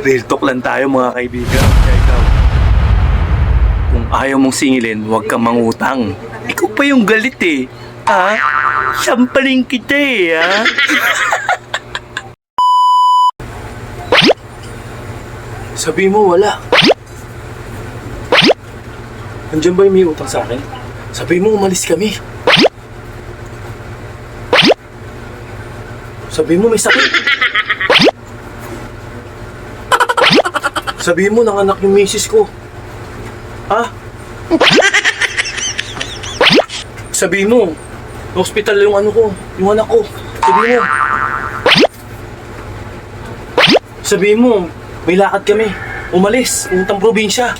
Real talk lang tayo mga kaibigan. Kaya ikaw, kung ayaw mong singilin, huwag kang mangutang. Ikaw pa yung galit eh. Ha? Sampaling kita eh, ha? Sabi mo wala. Nandiyan ba yung may utang sa akin? Sabi mo umalis kami. Sabi mo may sakit. Sabi mo nanganak yung misis ko. Ha? Sabi mo hospital yung ano ko, yung anak ko. Sabi mo. Sabi mo may lakad kami. Umalis, puntang probinsya.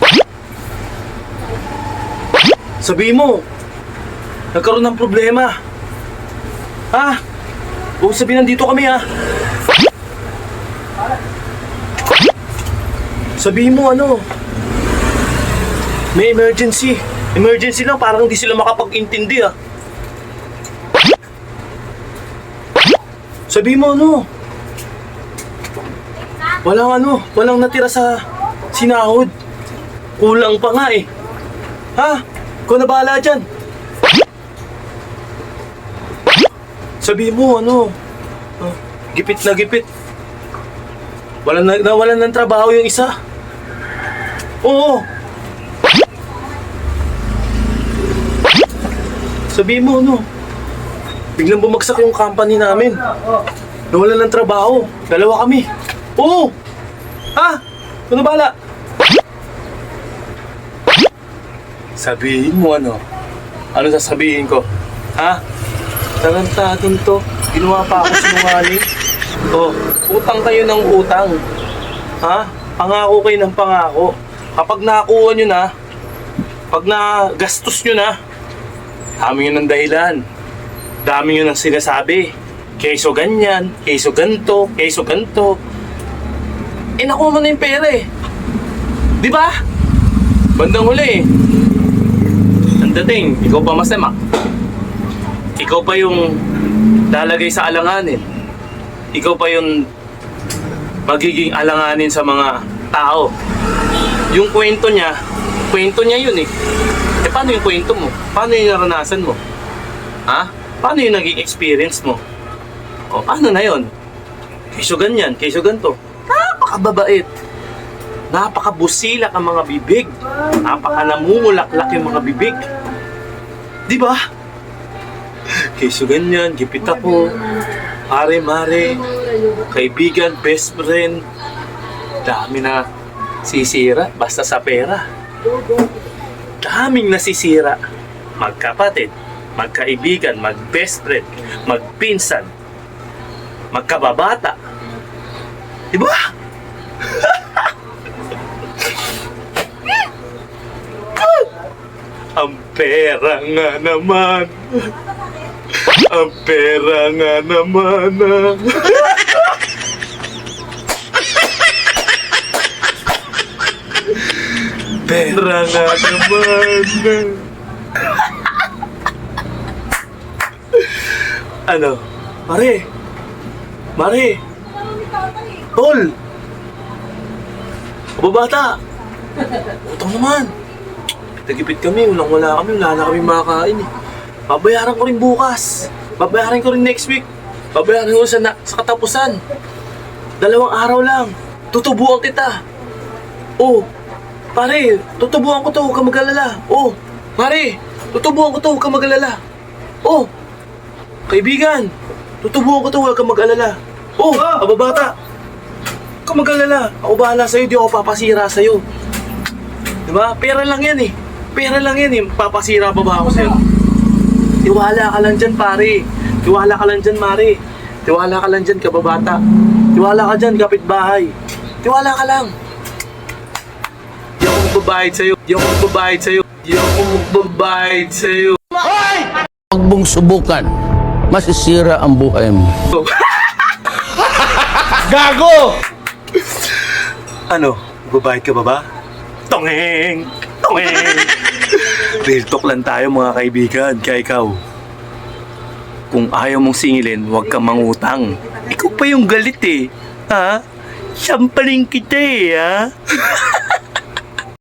Sabi mo nagkaroon ng problema. Ha? Huwag sabihin nandito kami ha. Sabihin mo ano, may emergency. Emergency lang, parang hindi sila makapag-intindi ah. Sabihin mo ano, walang natira sa sinahod. Kulang pa nga eh. Ha? Ikaw na bahala dyan. Sabihin mo ano, gipit na gipit. Nawalan ng trabaho yung isa. Oo. Sabihin mo, no? Biglang bumagsak yung company namin. Nawalan ng trabaho. Dalawa kami. Oo. Ha? Ano bala? Sabihin mo, ano? Ano sasabihin ko? Ha? Tarantadon to. Ginawa pa ako sinungaling. Oh, utang kayo ng utang. Ha? Pangako kayo ng pangako. Kapag nakuha nyo na, pag nagastos nyo na, dami nyo ng dahilan. Dami nyo ng sinasabi. Keso ganyan, keso ganto, keso ganto. Eh nakuha mo na yung pera eh. Di ba? Bandang huli eh. Ang dating, ikaw pa masama. Ikaw pa yung lalagay sa alanganin. Ikaw pa yung magiging alanganin sa mga tao. Yung kwento niya yun eh. Eh paano yung kwento mo? Paano yung naranasan mo? Ha? Paano yung naging experience mo? O paano na yun? Kayso ganyan, kayso ganto. Napakababait. Napakabusilak ang mga bibig. Napakanamumulaklak yung mga bibig. Di ba? Kayso ganyan, gipit ako. Mare, kaibigan, best friend. Dami na sisira basta sa pera. Daming nasisira. Magkapatid, magkaibigan, mag-best friend, magpinsan, magkababata. Diba? Ang pera nga naman. Ang pera nga naman. Pera nga naman. Ano? Mare. Tol. Kababata. Utang naman. Nagipit kami, wala na kami makakain eh. Babayaran ko rin bukas. Babayaran ko rin next week. Babayaran ko sa katapusan. 2 araw lang. Tutubuan kita. Oh, pare, tutubuan ko to, huwag kang mag-alala. Oh, pare, tutubuan ko to, huwag kang mag-alala. Oh, kaibigan, tutubuan ko to, huwag kang mag-alala. Oh, kababata, huwag kang mag-alala. Ako bahala sa'yo, di ako papasira sa'yo. Diba? Pera lang yan eh. Pera lang yan eh. Papasira pa ba ako sa'yo? Tiwala ka lang dyan, pare. Tiwala ka lang dyan, mare. Tiwala ka lang dyan, kababata. Tiwala ka dyan, kapitbahay. Tiwala ka lang. Di ako magbabayad sa'yo. Di ako magbabayad sa'yo. Di ako magbabayad sa'yo. Huwag mong subukan. Masisira ang buhay mo. Gago! Ano? Magbabayad ka ba ba? Tongeng! Tongeng! Real talk lang tayo mga kaibigan. Kaya ikaw, kung ayaw mong singilin, huwag kang mangutang. Ikaw pa yung galit eh. Ha? Sampaling kita eh, ha?